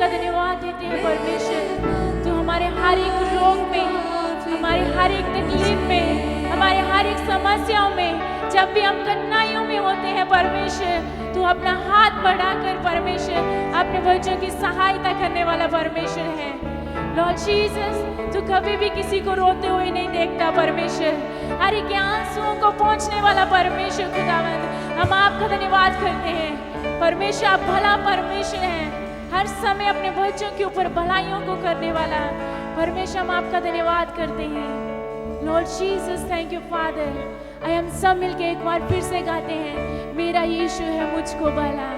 आपका धन्यवाद देते हैं परमेश्वर। तू हमारे हर एक रोग में, हमारे हर एक तकलीफ में, हमारे हर एक समस्याओं में, जब भी हम कठिनाइयों में होते हैं परमेश्वर, तू अपना हाथ बढ़ाकर परमेश्वर अपने बच्चों की सहायता करने वाला परमेश्वर है। लॉर्ड जीसस, तू कभी भी किसी को रोते हुए नहीं देखता परमेश्वर, हर एक आंसुओं को पहुंचने वाला परमेश्वर खुदावंद, हम आपका धन्यवाद करते हैं परमेश्वर। आप भला परमेश्वर हैं, हर समय अपने बच्चों के ऊपर भलाइयों को करने वाला परमेश्वर, हम आपका धन्यवाद करते हैं। Lord Jesus, thank you father. हम सब मिलके एक बार फिर से गाते हैं, मेरा यीशु है मुझको भला।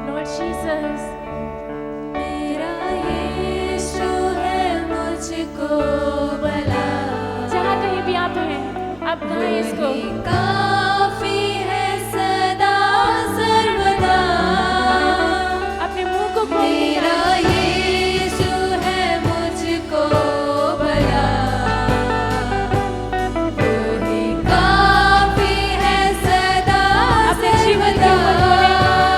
लॉर्ड जीसस, मेरा यीशु है मुझको भला। जहाँ कहीं भी आप हैं, आप गाएं इसको। काफी है सदा सर्वदा, अपने मुंह को खोल मेरा यीशु है मुझको भला। वही काफी है सदा अपने जीवन के ऊपर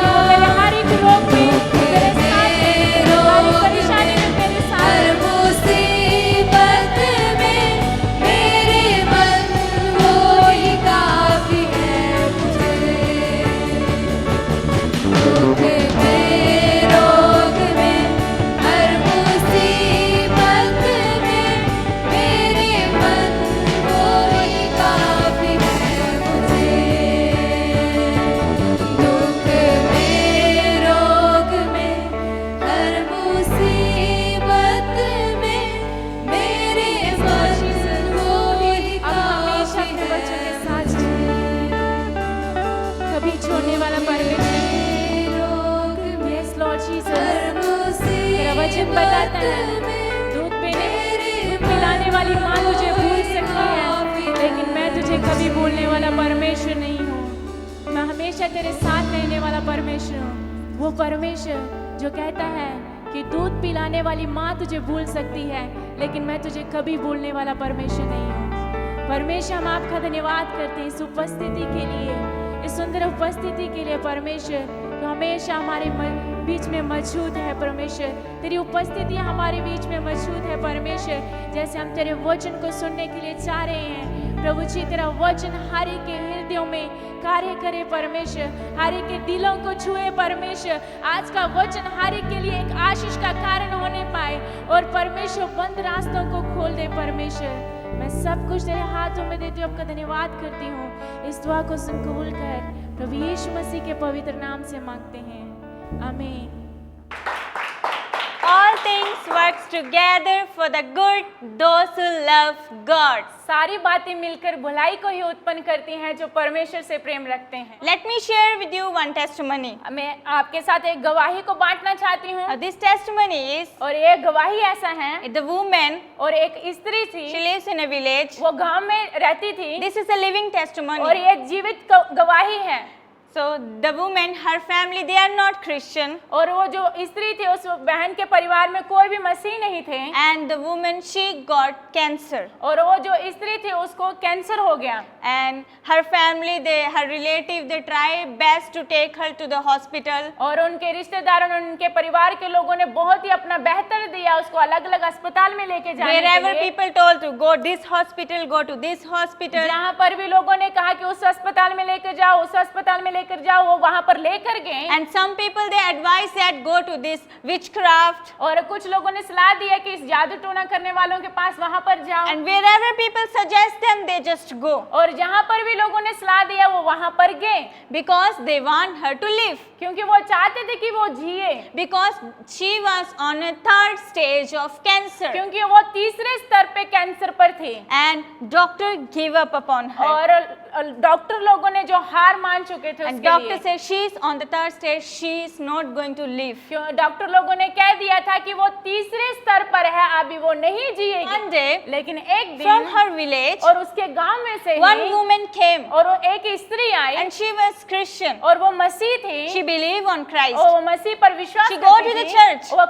सर्वदा। बोलें कि वो मेरे हर एक रोग में मेरे साथ है, हर एक परेशानी में मेरे साथ हर है। मुसीबत में मेरे मन वो ही काफी है मुझे। दुख में, रोग में, हर मुसीबत में मेरे मन वो ही काफी है मुझे। दुख में, रोग में, हर मुसीबत में मेरे मन वो ही आप हमेशा काफी अपने बच्चों के है साथ कभी छोड़ने वाला परमेश्वर। रोग में, Yes, Lord Jesus, हर तेरा वचन बताता है, दूध पिलाने वाली माँ तुझे भूल सकती है, लेकिन मैं तुझे कभी भूलने वाला परमेश्वर नहीं हूँ। मैं हमेशा तेरे साथ रहने वाला परमेश्वर हूँ। वो परमेश्वर जो कहता है कि दूध पिलाने वाली माँ तुझे भूल सकती है, लेकिन मैं तुझे कभी भूलने वाला परमेश्वर नहीं हूँ। परमेश्वर, हम आपका धन्यवाद करते हैं इस उपस्थिति के लिए, इस सुंदर उपस्थिति के लिए परमेश्वर, तो हमेशा हमारे बीच में मौजूद है परमेश्वर। तेरी उपस्थिति हमारे बीच में मौजूद है परमेश्वर। जैसे हम तेरे वचन को सुनने के लिए चाह रहे हैं प्रभु जी, तेरा वचन हर एक के हृदयों में कार्य करे परमेश्वर, हर एक के दिलों को छुए परमेश्वर। आज का वचन हर एक के लिए एक आशीष का कारण होने पाए और परमेश्वर बंद रास्तों को खोल दे परमेश्वर। मैं सब कुछ तेरे हाथों में देती हूँ, आपका धन्यवाद करती हूँ। इस दुआ को सुन कबूल कर, प्रभु यीशु मसीह के पवित्र नाम से मांगते हैं, आमीन। All things works together for the good, those who love God. सारी बातें मिलकर भलाई को ही उत्पन्न करती हैं जो परमेश्वर से प्रेम रखते हैं। Let me share with you one testimony. मैं आपके साथ एक गवाही को बांटना चाहती हूँ, This testimony is और ये गवाही ऐसा है, the woman, और एक स्त्री she थी, lives in a village. वो गांव में रहती थी, This is a living और testimony. ये एक जीवित गवाही है। So the woman, her family, they are not Christian. और वो जो स्त्री थी, उस बहन के परिवार में कोई भी मसीह नहीं थे, And the woman, she got cancer. और वो जो स्त्री थी उसको कैंसर हो गया। And her family, her relative, they try best to take her to the hospital. और उनके रिश्तेदारों ने, उनके परिवार के लोगों ने बहुत ही अपना बेहतर दिया उसको अलग अलग अस्पताल में लेके जाने के Wherever लिए। people told to go this hospital, go to this hospital. जहाँ पर भी लोगों ने कहा कि उस अस्पताल में लेकर जाओ, उस अस्पताल में लेकर जाओ, वो वहाँ पर लेकर गए। And some people, they advise that go to this witchcraft. और कुछ लोगों ने सलाह दी है कि इस जादू टोना करने वालों के पास वहाँ पर जाओ। And wherever people suggest them, they just go. और जहाँ पर भी लोगों ने सलाह दिया वो वहाँ पर गए, Because they want her to live. क्योंकि वो चाहते थे कि वो जिए, Because she was on a third stage of cancer. क्योंकि वो तीसरे स्तर पे कैंसर पर थी। And doctor gave up upon her. और डॉक्टर लोगों ने जो हार मान चुके थे And उसके doctor लिए, said she is on the third stage, she is not going to live. क्यों डॉक्टर लोगों ने कह दिया था कि वो तीसरे स्तर पर है, अभी वो नहीं One जिएगी। day, लेकिन एक from दिन her village, और उसके गांव में से one ही woman came. और वो एक स्त्री आई And she was Christian. और वो मसीह थी, She believed on Christ. और वो मसीह पर विश्वास She go करती to the थी। church. वो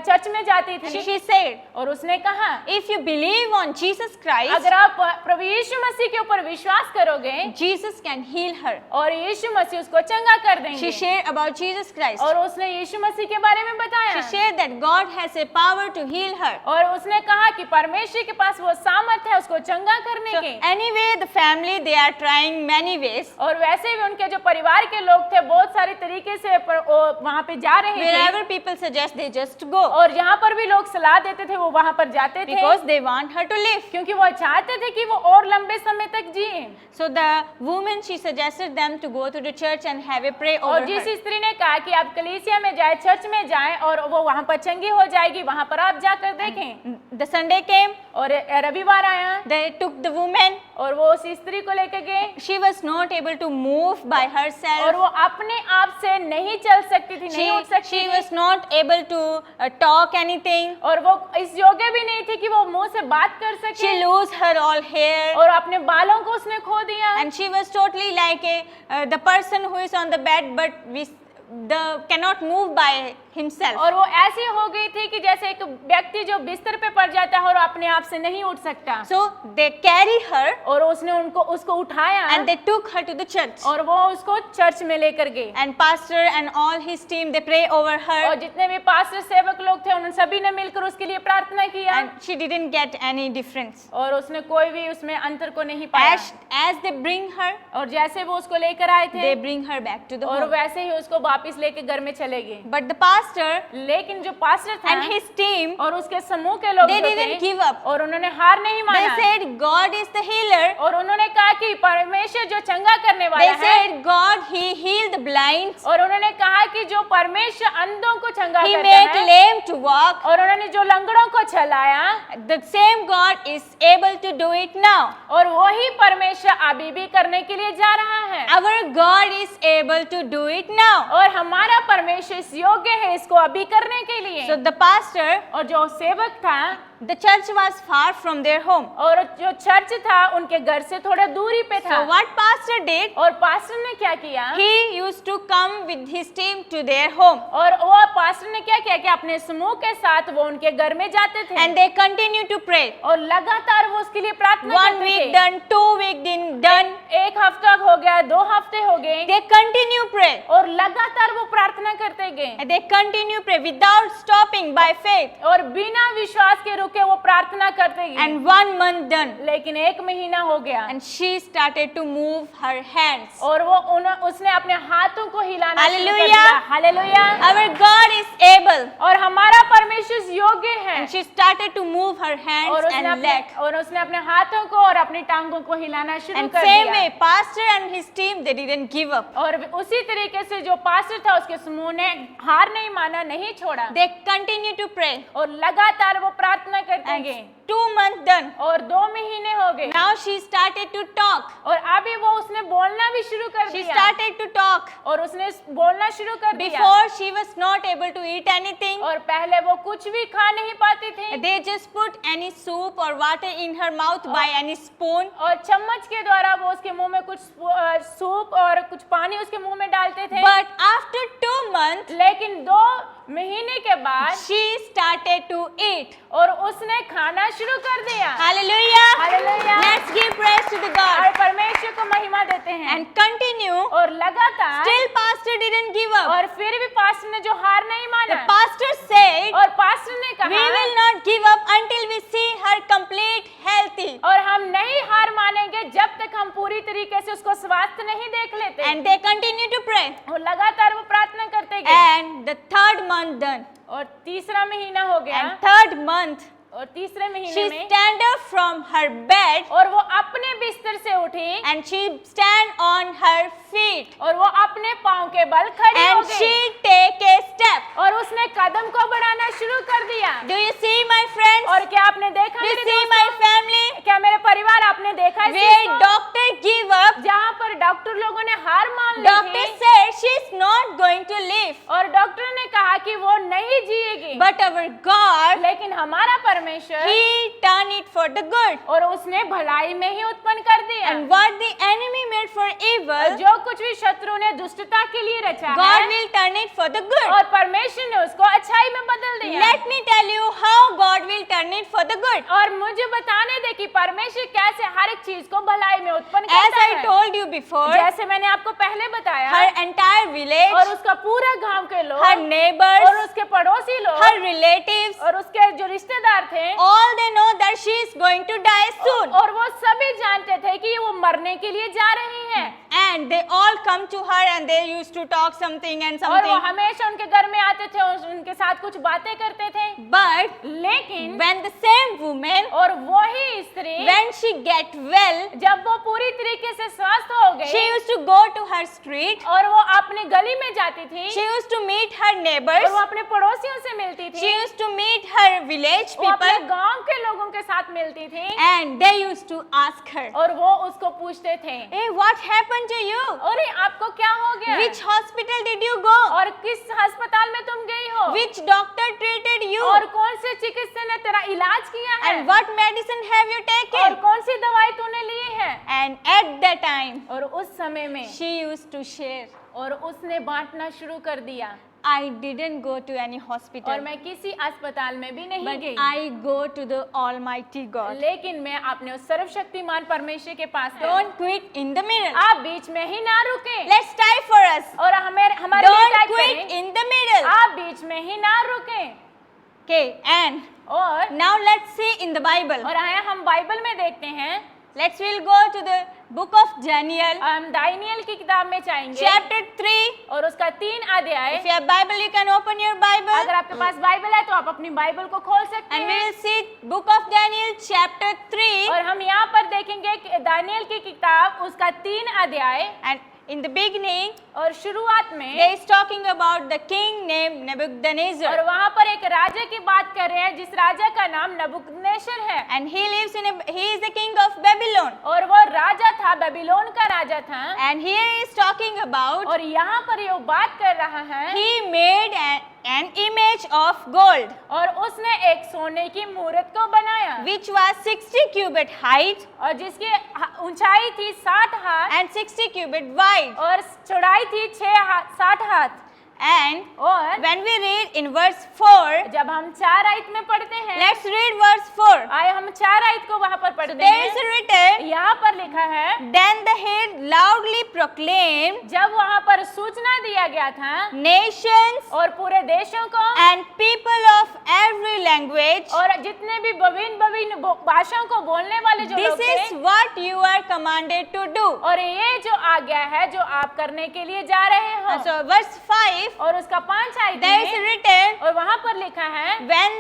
चर्च में जाती थी She said, और उसने कहा, if you believe on Jesus Christ, अगर आप प्रभु यीशु मसीह के ऊपर विश्वास करोगे Jesus can heal her. और यीशु मसीह मसीह उसको चंगा कर She देंगे। shared about Jesus Christ. और उसने यीशु मसीह के बारे में बताया She shared that God has a power to heal her. और उसने कहा कि परमेश्वर के पास वो सामर्थ है उसको चंगा करने So के। anyway, the family, they are trying many ways. और वैसे भी उनके जो परिवार के लोग थे बहुत सारे तरीके से वहाँ पे जा रहे थे Wherever people suggest, they just go और जहाँ पर भी लोग सलाह देते थे वो वहाँ पर जाते थे because they want her to live. क्योंकि वो चाहते थे कि वो और लंबे समय तक जिए। So the woman, she suggested them to go to the church and have a pray over और जिस her. स्त्री ने कहा कि आप कलीसिया में जाए, चर्च में जाएं और वो वहाँ पर चंगी हो जाएगी, वहाँ पर आप जाकर देखें। The Sunday came, और रविवार आया they took the woman. और वो उस स्त्री को लेकर गए She was not able to move by और herself. वो अपने आप से नहीं चल सकती थी, नहीं उठ सकती She थी was not able to talk anything. और वो इस योग्य भी नहीं थी कि वो मुंह से बात कर She सके lost her all hair. और अपने बालों को उसने खो दिया And she was totally like the person who is on the bed but cannot move by himself. और वो ऐसी हो गई थी कि जैसे एक व्यक्ति जो बिस्तर पे पड़ जाता है और अपने आप से नहीं उठ सकता। So they carry her और उसने उसको उठाया and they took her to the church. और वो उसको चर्च में लेकर गए And pastor and all his team, they pray over और her. जितने भी पास्टर सेवक लोग थे उन सभी ने मिलकर उसके लिए प्रार्थना किया And she didn't get any difference. और उसने कोई भी उसमें अंतर को नहीं पाया As they bring her, और जैसे वो उसको लेकर आए थे they bring her back to the और home. वैसे ही उसको वापस लेके घर में चले गए। But the pastor लेकिन जो पास्टर था and his team, और उसके समूह के लोग they जो didn't थे give up. और उन्होंने हार नहीं They माना said God is the healer. और उन्होंने कहा कि परमेश्वर जो चंगा करने They वाला है said God, He healed the blind. और उन्होंने कहा कि जो परमेश्वर अंधों को चंगा He करता made है lame to walk. और उन्होंने जो लंगड़ों को चलाया The same God is able to do it now. और वही परमेश्वर अभी भी करने के लिए जा रहा है Our God is able to do it now. और हमारा परमेश्वर इस योग्य है इसको अभी करने के लिए। So the pastor, और जो सेवक था the church was far from their home. और जो चर्च था उनके घर से थोड़ा दूरी पे था So what pastor did? और पास्टर ने क्या किया He used to come with his team to their home. और वो पास्टर ने क्या किया कि अपने समूह के साथ वो उनके घर में जाते थे And they continue to pray. और लगातार वो उसके लिए प्रार्थना 1 करते week थे। done, 2 week done. एक हफ्ता हो गया, 2 हफ्ते हो गए They continue pray. और लगातार वो प्रार्थना करते गए And they continue pray without stopping by faith. और बिना विश्वास के रुके वो प्रार्थना करते गए And 1 month done. लेकिन 1 महीना हो गया And she started to move her hands. और वो उसने अपने हाथों को हिलाना शुरू कर Hallelujah. दिया। Hallelujah. Our God is able. और हमारा परमेश्वर योग्य है And she started to move her hands और उसने अपने हाथों को और अपनी टांगों को हिलाना शुरू And कर same दिया way, pastor and his team, they didn't give up. और उसी तरीके से जो पास्टर था उसके समूह ने हार नहीं माना, नहीं छोड़ा They continue to pray. और लगातार वो प्रार्थना करते And गए 2 months done. और 2 महीने हो गए Now she started to talk. और अभी वो उसने बोलना भी शुरू कर She दिया started to talk. और उसने बोलना शुरू कर दिया Before she was not able to eat anything. और पहले वो कुछ भी खा नहीं पाती थी They just put any soup or water in her mouth by any spoon. और चम्मच के द्वारा वो उसके मुंह में कुछ सूप और कुछ पानी उसके मुंह में डालते थे But after 2 months, लेकिन 2 महीने के बाद she started to eat. और उसने खाना शुरू कर दिया। Hallelujah. Hallelujah. Let's give praise to the God. और परमेश्वर को महिमा देते हैं And continue. और लगातार Still pastor didn't give up. और फिर भी पास्टर ने जो हार नहीं The माना pastor said, और पास्टर ने we कहा will not give up until we see her complete healthy. और हम नहीं हार मानेंगे जब तक हम पूरी तरीके से उसको स्वास्थ्य नहीं देख लेते And they continue to pray. और लगातार वो प्रार्थना करते गए And the 3rd month done. और तीसरा महीना हो गया And 3rd month, और तीसरे महीने she में stand up from her bed और वो अपने बिस्तर से उठी and she stand on her feet. और वो अपने पाँव के बल खड़ी हो And गई she take a step. और उसने कदम को बढ़ाना शुरू कर दिया। Do you see my friends? और क्या आपने देखा Do you मेरे see दोस्तों? my family? क्या मेरे परिवार आपने देखा इस चीज Where को? doctor give up, जहाँ पर डॉक्टर लोगों ने हार मान ली doctor थी said she's not going to live. और डॉक्टर ने कहा कि वो नहीं जिएगी But our God, लेकिन हमारा परमेश्वर He turned it for the good. और उसने भलाई में ही उत्पन्न कर दिया And what the enemy made for और evil, जो कुछ भी शत्रु ने दुष्टता के लिए रचा God है will turn it for the good. और परमेश्वर ने उसको अच्छाई में बदल दिया। Let me tell you how God will turn turn it for the good. और मुझे बताने दे कि परमेश्वर कैसे हर एक चीज को भलाई में उत्पन्न As करता I है। told you before, जैसे मैंने आपको पहले बताया, her entire village, और उसका पूरा गांव के लोग, her neighbors, और उसके पड़ोसी लोग, her relatives, और उसके जो रिश्तेदार थे, all they know that she is going to die soon. और वो सभी जानते थे कि वो मरने के लिए जा रही है। And they all come to her and they used to talk something and और वो something. हमेशा उनके घर में आते थे और उनके साथ कुछ बातें करते थे। But लेकिन when the same woman, और वही स्त्री when she get well, जब वो पूरी तरीके से स्वस्थ हो she गई used to go to her street. और वो अपनी गली में जाती थी, She used to meet her neighbors. और वो अपने पड़ोसियों से मिलती She थी, used to meet her village वो अपने people गांव के लोगों के साथ मिलती थी, and they used to ask her, और वो उसको पूछते थे, hey, what happened to you? अरे आपको क्या हो गया? Which hospital did you go? और किस अस्पताल में तुम गई हो? Which doctor treated you? और कौन से चिकित्सक ने तेरा इलाज किया है? And what medicine have you और taken? कौन सी दवाई तूने ली है? And at that time, और उस समय में she used to share, और उसने बांटना शुरू कर दिया, I didn't go to any और hospital, मैं किसी अस्पताल में भी नहीं but गई, I go to the Almighty God. लेकिन मैं अपने उस सर्वशक्तिमान परमेश्वर के पास गई। Don't quit in the middle. आप बीच में ही ना रुके, Let's type for us. और हमारे लिए Don't टाइप quit करें, in the middle. आप बीच में ही ना रुके। Okay, and और now let's see in the Bible. आया हम बाइबल में देखते हैं, We'll go to the book of Daniel, हम दानियल की किताब में जाएंगे, chapter 3. और उसका 3 अध्याय। If you have Bible, you can open your Bible. अगर आपके पास बाइबल है तो आप अपनी बाइबल को खोल सकते And we हैं, will see book of Daniel, chapter 3. और हम यहाँ पर देखेंगे कि दानियल की किताब उसका 3 अध्याय, And in the beginning, और शुरुआत में they is talking about the king named और Nebuchadnezzar. वहाँ पर एक राजा की बात कर रहे हैं जिस राजा का नाम नबूकदनेस्सर है, And he is the king of Babylon. और वो राजा था, बेबीलोन का राजा था। And here he is talking about, और यहाँ पर ये बात कर रहा है, he made an image of gold, और उसने एक सोने की मूर्त को बनाया, which was 60 cubit height और जिसकी ऊंचाई थी 60 हाथ, and 60 cubit wide. और चौड़ाई थी 60 हाथ। And और when we read in verse 4, जब हम 4 आयत में पढ़ते हैं, let's read verse 4. आए हम 4 आयत को वहाँ पर पढ़ते There is हैं, written, यहाँ पर लिखा है, then the head loudly proclaimed, जब वहाँ पर सूचना दिया गया था nations और पूरे देशों को and people of every language, और जितने भी विभिन्न भाषाओं को बोलने वाले जो this लोग is थे, what you are commanded to do. और ये जो आज्ञा है जो आप करने के लिए जा रहे हो। So verse 5, और उसका 5 आयत there is में, written, और वहाँ पर लिखा है, when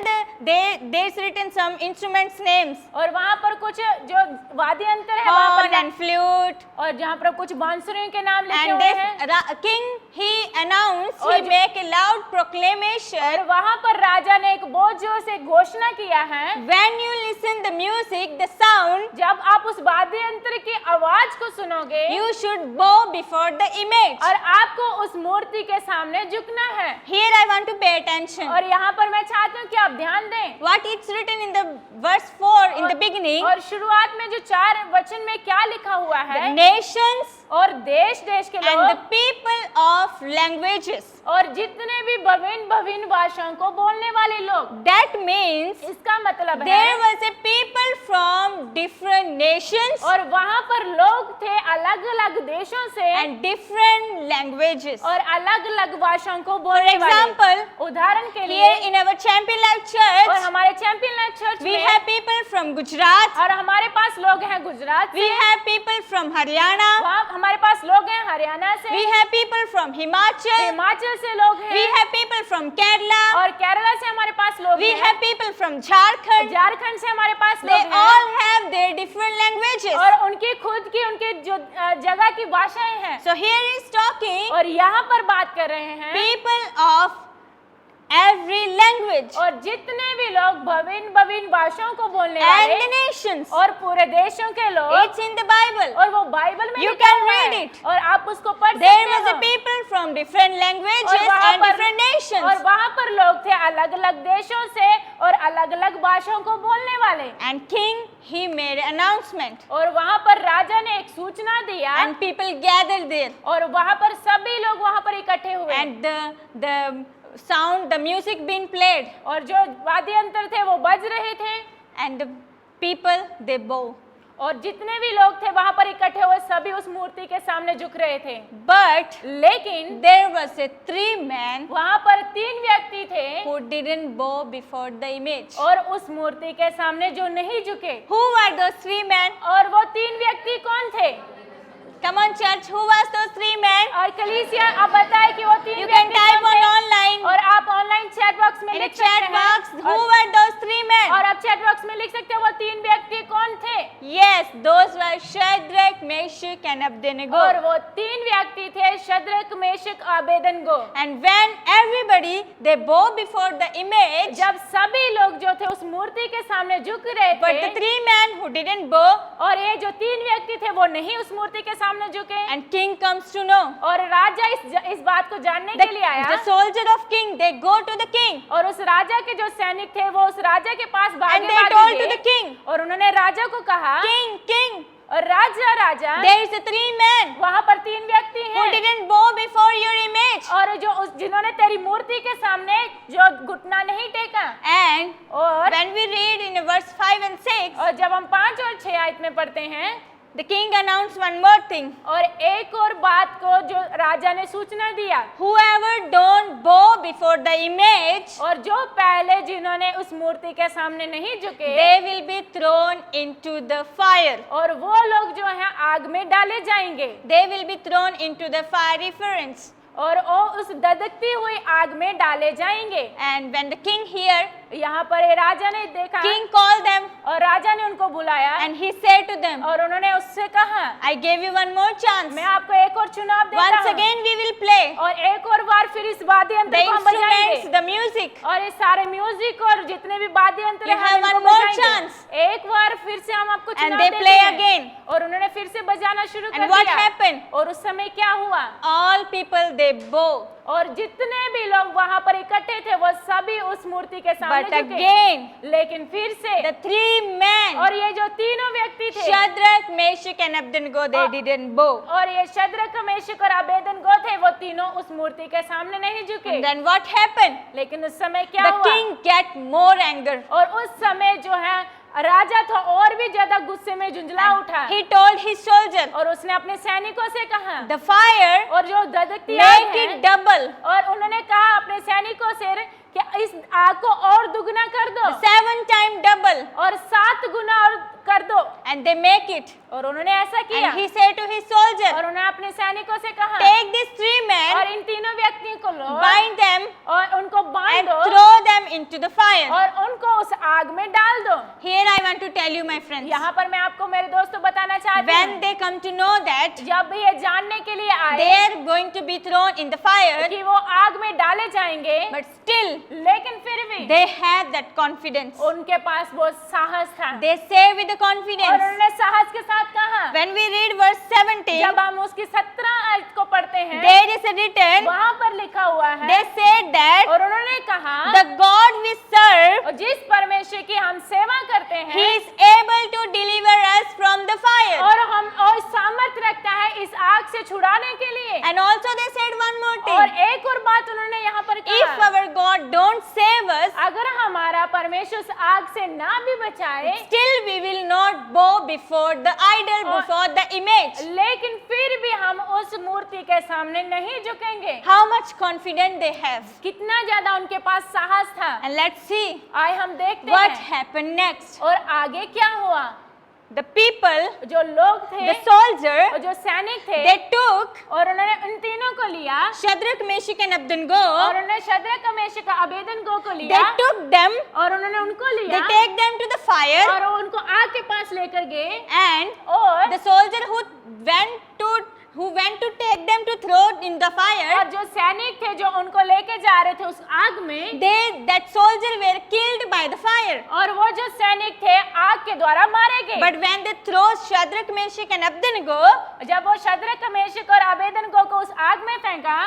there is written some instruments names, और वहाँ पर कुछ जो वाद्य यंत्र है वहाँ horn पर, and flute, और जहाँ पर कुछ बांसुरियों के नाम लिखे and हुए this हैं, king, he announced, और he make a loud proclamation, और वहाँ पर राजा ने एक बहुत जोर से घोषणा किया है, when you listen the music, the sound, जब आप उस वाद्य यंत्र की आवाज को सुनोगे, you should bow before the image. और आपको उस मूर्ति के सामने झुकना है। Here I want to pay attention. और यहाँ पर मैं चाहती हूँ कि आप ध्यान दें, What it's written in the verse 4 in the beginning, और शुरुआत में जो 4 वचन में क्या लिखा हुआ the है, nations और देश के and the लोग people of languages. और जितने भी विभिन्न भाषाओं को बोलने वाले लोग, That means इसका मतलब there है, was a people from different nations और वहाँ पर लोग थे अलग अलग देशों से and different languages. और अलग अलग भाषाओं को For बोलने example, वाले। उदाहरण के लिए, here in our Champion Life और Church, हमारे चैंपियन लाइफ चर्च we में, have people from Gujarat, और हमारे पास लोग हैं गुजरात we से, have people from Haryana, वहाँ हमारे पास लोग हैं हरियाणा से, we have people from Himachal, Himachal से लोग we हैं, have people from Kerala, और केरला से हमारे पास लोग we हैं, have people from Jharkhand. Jharkhand से हमारे पास They लोग हैं, all have their different languages. और उनकी खुद की उनके जो जगह की भाषाएं हैं। So here is talking और यहाँ पर बात कर रहे हैं, people of every language और जितने भी लोग विभिन्न भाषाओं को बोलने and वाले the nations. और पूरे देशों के लोग, It's in the Bible. और वो बाइबल में You लिखा can हुआ read है, it. और आप उसको पढ़ There सकते was a हो। people from different और languages वहाँ and different और nations. वहाँ पर लोग थे अलग अलग देशों से और अलग अलग भाषाओं को बोलने वाले, And king, he made an announcement और वहाँ पर राजा ने एक सूचना दिया, and people gathered there. और वहाँ पर सभी लोग वहाँ पर इकट्ठे हुए, And the sound, the music being played, और जो वाद्य यंत्र थे वो बज रहे थे, and the people they bow. और जितने भी लोग थे वहां पर इकट्ठे हुए सभी उस मूर्ति के सामने झुक रहे थे। But लेकिन there was a 3 men वहां पर 3 व्यक्ति थे who didn't bow before the image. और उस मूर्ति के सामने जो नहीं झुके। Who were those 3 men? और वो 3 व्यक्ति कौन थे? Come on, church. Who was those 3 men? और कलीसिया आप बताएं कि वो 3 You can व्यक्ति type कौन on थे? online. और आप ऑनलाइन चैट बॉक्स में In the लिख सकते chat हैं। box, who और, were those 3 men? और आप चैट बॉक्स में लिख सकते हैं वो 3 व्यक्ति कौन थे? Yes, those were Shadrach, Meshach, and Abednego. और वो 3 व्यक्ति थे Shadrach, Meshach, Abednego. And when everybody they bow before the image, जब सभी लोग जो थे उस मूर्ति के सामने झुक रहे but the थे 3 men who didn't bow, और ये जो 3 व्यक्ति थे वो नहीं उस मूर्ति के सामने झुके, and king comes to know. और राजा इस बात को जानने The, के लिए आया, the soldier of king, they go to the king और उस राजा के जो सैनिक थे वो उस राजा के पास and भागे they told to भागे the गए king, और उन्होंने राजा को कहा, king, king, और राजा there is a 3 men वहां पर 3 व्यक्ति who हैं didn't bow before your image. और जो उस जिन्होंने तेरी मूर्ति के सामने जो घुटना नहीं टेका। And और when we read in verse 5 and 6, और जब हम 5 और 6 आयत में पढ़ते हैं, the king announced one more thing. और एक और बात को जो राजा ने सूचना दिया, Whoever don't bow before the image, और जो पहले जिन्होंने उस मूर्ति के सामने नहीं झुके, they will be thrown into the fire. और वो लोग जो हैं आग में डाले जाएंगे, They will be thrown into the fiery furnace. और वो उस दधकती हुई आग में डाले जाएंगे। And when the king heard, यहाँ पर ये राजा ने देखा, king called them और राजा ने उनको बुलाया and he said to them, और उन्होंने उससे कहा, I gave you one more chance. मैं आपको एक और चुनाव देता Once हूँ, again we will play और एक और बार फिर इस वाद्य the यंत्र को हम instruments, बजाएंगे, the music. और ये सारे म्यूजिक और जितने भी वाद्य यंत्र You हैं have हम इनको one more बजाएंगे। chance. एक बार फिर से हम आपको And चुनाव they देते play हैं। again. और उन्होंने फिर से बजाना शुरू कर And what दिया। happened? और उस समय क्या हुआ? All people they bow. और जितने भी लोग वहां पर इकट्ठे थे वो सभी उस मूर्ति के सामने But झुके। again, लेकिन फिर से the 3 men, और ये जो तीनों व्यक्ति थे, Shadrach, Meshach, and Abednego, they didn't bow. और ये शद्रक, मेशक और अबेदनगो थे, वो तीनों उस मूर्ति के सामने नहीं झुके। And then what happened? लेकिन उस समय क्या The हुआ? king get more anger. और उस समय जो है राजा था और भी ज्यादा गुस्से में झुंझला उठा, He told his soldier, और उसने अपने सैनिकों से कहा, the fire, और जो धधकती आग make है, it double. और उन्होंने कहा अपने सैनिकों से कि इस आग को और दुगना कर दो 7 times double. और 7 गुना और कर दो। And they make it. और उन्होंने ऐसा किया, And he said to his soldier, और उन्होंने अपने सैनिकों से कहा, take these 3 men, और इन तीनों व्यक्तियों को लो bind them, और उनको बांध and दो throw them into the fire. और उनको उस आग में डाल दो। Here I want to tell you, my friends, यहाँ पर मैं आपको मेरे दोस्तों बताना चाहती when हूँ, they come to know that जब भी ये जानने के लिए they आए are going to be thrown in the fire, कि वो आग में डाले जाएंगे, but still लेकिन फिर भी they have that confidence. उनके पास वो साहस था, They say with the और confidence. उन्होंने साहस के साथ कहा। When we read verse 17, जब हम उसकी 17 आयत को पढ़ते हैं, there is a written, वहां पर लिखा हुआ है, they said that और उन्होंने कहा, the God we serve, और जिस परमेश्वर की हम सेवा करते He हैं, is able to deliver us from the fire. और सामर्थ्य रखता है इस आग से छुड़ाने के लिए। And also they said one more और thing. एक और बात उन्होंने यहाँ पर If कहा, our God don't save us, अगर हमारा परमेश्वर उस आग से ना भी बचाए, still we will not bow before the idol, और- before the image. लेकिन फिर भी हम उस मूर्ति के सामने नहीं झुकेंगे। How much confidence they have. कितना ज्यादा उनके पास साहस था। And let's see आए हम देखते what हैं happened next. और आगे क्या हुआ। The people, जो लोग थे, the soldier, और जो सैनिक थे, they took और उन्होंने उन तीनों को लिया, Shadrach, Meshach, and Abednego. और उन्होंने शद्रक, मेशक, अबेदनगो को They लिया, took them, और उन्होंने उनको they लिया, take them to the fire, और वो उनको आग के पास लेकर गए, and और the soldier who went to take them to throw in the fire, और जो सैनिक थे जो उनको लेके जा रहे थे उस आग में, that soldier were killed by the fire. और वो जो सैनिक थे आग के द्वारा मारे गए। But when they throw Shadrach, Meshach, and Abednego, जब वो शद्रक, मेशक और अबेदनगो को उस आग में फेंका,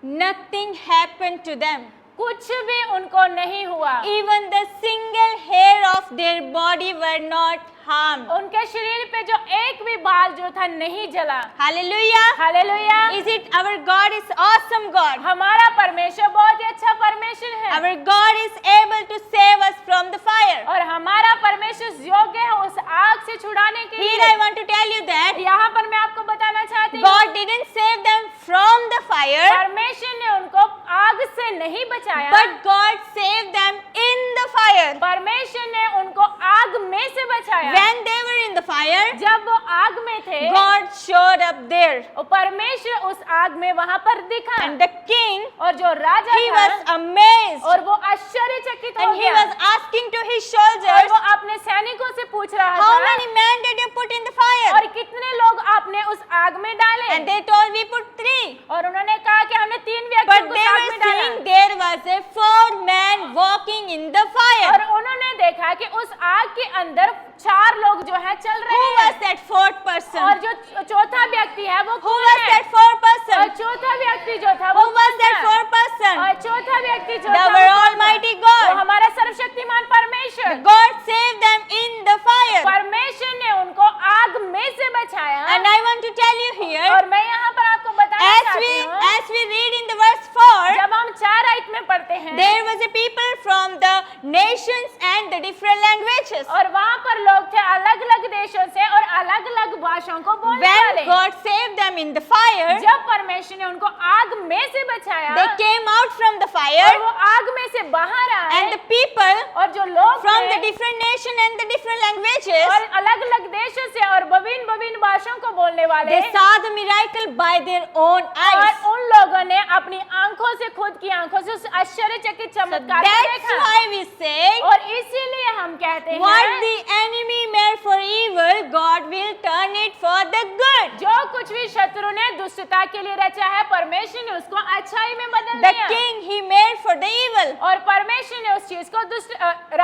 nothing happened to them. कुछ भी उनको नहीं हुआ। Even the single hair of their body were not harmed. उनके शरीर पे जो एक भी बाल जो था नहीं जला। Hallelujah. Hallelujah. Is it our God is awesome God? हमारा परमेश्वर बहुत ही अच्छा परमेश्वर है Our God is able to save us from the fire. और हमारा परमेश्वर योग्य है उस आग से छुड़ाने के Here लिए। I want to tell you that यहाँ पर मैं आपको बताना चाहती हूँ God didn't save them from the fire, परमेश्वर ने उनको आग से नहीं बचाया, but God saved them in the fire. परमेश्वर ने उनको आग में से बचाया। When they were in the fire, जब वो आग में थे God showed up there. और परमेश्वर उस आग में वहां पर दिखा And the king, और जो राजा he था was amazed. और वो आश्चर्यचकित हो And he गया was asking to his और soldiers, वो अपने सैनिकों से पूछ रहा how था many men did you put in the fire? और कितने लोग आपने उस आग में डाले And they told, we put 3. और उन्होंने कहा कि हमने 3 But व्यक्तियों को they आग were में डाला seeing there was a 4 man walking in the fire. और उन्होंने देखा कि उस आग के अंदर 4 लोग जो है चल Who रहे was हैं that 4th person? और जो चौथा व्यक्ति है वो Who कौन was है? that 4th और person? चौथा व्यक्ति जो था Who वो was कौन that था? 4th person? और चौथा व्यक्ति जो The था वो कौन Almighty था? God. वो हमारा सर्वशक्तिमान परमेश्वर। God saved them in the fire. परमेश्वर ने उनको आग में से बचाया। And I want to tell you here, और मैं यहाँ पर आपको बताना चाहती हूँ as we read in the verse 4, जब हम 4 आयत में पढ़ते हैं there was a people from the nations and the different languages. और वहाँ पर लोग थे अलग अलग देशों से और अलग अलग भाषाओं को बोलने When वाले। God saved them in the fire, जब परमेश्वर ने उनको आग में से बचाया they came out from the और fire, वो आग में से बाहर आए and the people और जो लोग from थे the different nation and the different languages, और अलग अलग देशों से और विभिन्न भाषाओं को बोलने वाले they saw the miracle by their own eyes. और उन लोगों ने अपनी आंखों से खुद की आंखों से उस आश्चर्यचकित चमत्कार को That's देखा why we say, और इसीलिए हम कहते what हैं the enemy meant for evil, God will turn it for the good. जो कुछ भी शत्रु ने दुष्टता के लिए रचा है परमेश्वर ने उसको अच्छाई में बदल The दिया king he made for the evil. और परमेश्वर ने उस चीज को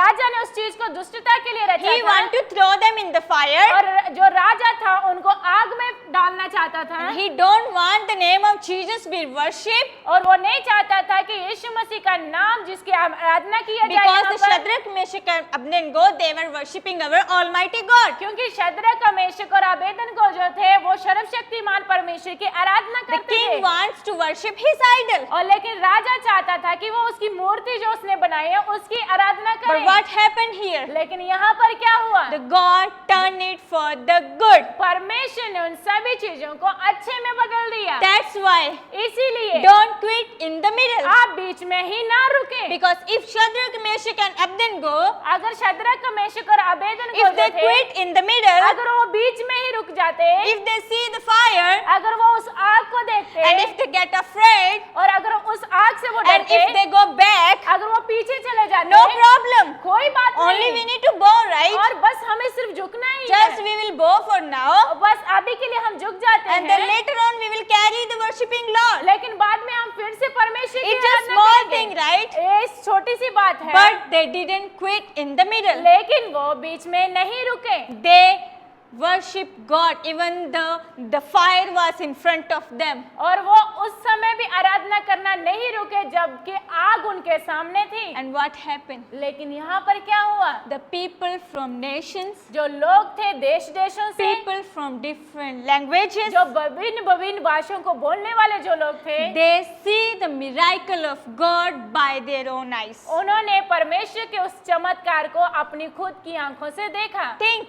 राजा ने उस चीज को दुष्टता के लिए रचा He था want to throw them in the fire. और जो राजा था उनको आग में डालना चाहता था He don't want the name of Jesus be worshipped, और वो नहीं चाहता था कि यीशु मसीह का नाम जिसकी आराधना किया जाए because यहाँ the पर। Shadrach, Meshach and Abednego, they were worshipping our Almighty God. क्योंकि शद्रक मेशक और अबेदनगो जो थे वो सर्वशक्तिमान परमेश्वर की आराधना The करते king थे wants to worship his idol. और लेकिन राजा चाहता था कि वो उसकी मूर्ति जो उसने बनाई है उसकी आराधना But करे what happened here? लेकिन यहाँ पर क्या हुआ The God turned it for the good. परमेश्वर ने उन सभी चीजों को अच्छे में बदल दिया That's why इसीलिए don't quit in the middle. आप बीच में ही ना रुके Because if Shadrach, Meshach and Abednego, अगर शद्रक मेशक और अबेदनगो if जो they थे quit in the middle, अगर वो बीच में ही रुक जाते if they see the fire, अगर वो उस आग को देखते and if they get afraid, और अगर उस आग से वो and डरते if they go back, अगर वो पीछे चले जाते no problem. कोई बात Only we नहीं need to bow, right? और बस हमें सिर्फ झुकना ही Just है we will bow for now, और बस अभी के लिए हम झुक जाते and then हैं later on we will carry the worshipping Lord. लेकिन बाद में हम फिर से परमेश्वर की It's a आराधना small करेंगे। thing, right? ये छोटी सी बात है But they didn't quit in the middle. लेकिन वो बीच में नहीं रुके They worship God even though the fire was in front of them. और वो उस समय भी आराधना करना नहीं रुके जबकि आग उनके सामने थी And what happened? लेकिन यहाँ पर क्या हुआ The people from nations, जो लोग थे देश देशों से people from different languages, जो विभिन्न भाषाओं को बोलने वाले जो लोग थे they see the miracle of God by their own eyes. उन्होंने परमेश्वर के उस चमत्कार को अपनी खुद की आंखों से देखा Think,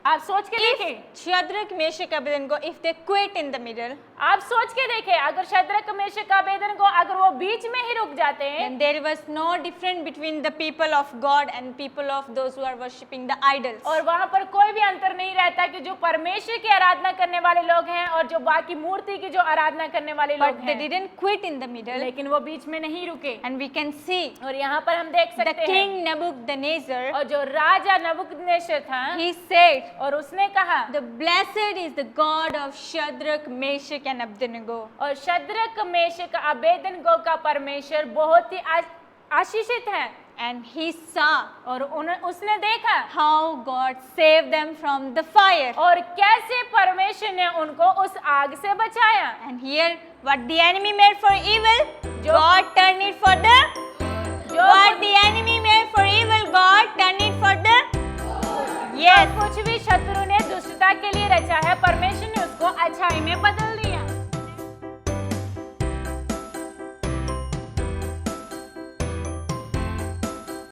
आप सोच के देखें if Shadrach, Meshach, Abednego, if they quit in the middle, आप सोच के देखें अगर शद्रक मेशक अबेदनगो अगर वो बीच में ही रुक जाते हैं then there was no difference between the people of God and people of those who are worshipping the idols. और वहाँ पर कोई भी अंतर नहीं रहता कि जो परमेश्वर की आराधना करने वाले लोग हैं और जो बाकी मूर्ति की जो आराधना करने वाले लोग But they हैं didn't quit in the middle, लेकिन वो बीच में नहीं रुके and we can see और यहाँ पर हम देख the सकते हैं king Nebuchadnezzar, और जो राजा नबूकदनेस्सर था he said, और उसने कहा the blessed is the God of Shadrach, Meshach and Abednego. और शद्रक मेशक अबेदनगो का परमेश्वर बहुत ही आशीषित है And he saw और उसने देखा how God saved them from the fire. और कैसे परमेश्वर ने उनको उस आग से बचाया And here, what the enemy made for evil, जो- God turned it for the. जो What the enemy made for evil, God turned it for the. Yes. कुछ भी के लिए रचा है, परमेश्वर ने उसको अच्छाई में बदल दिया।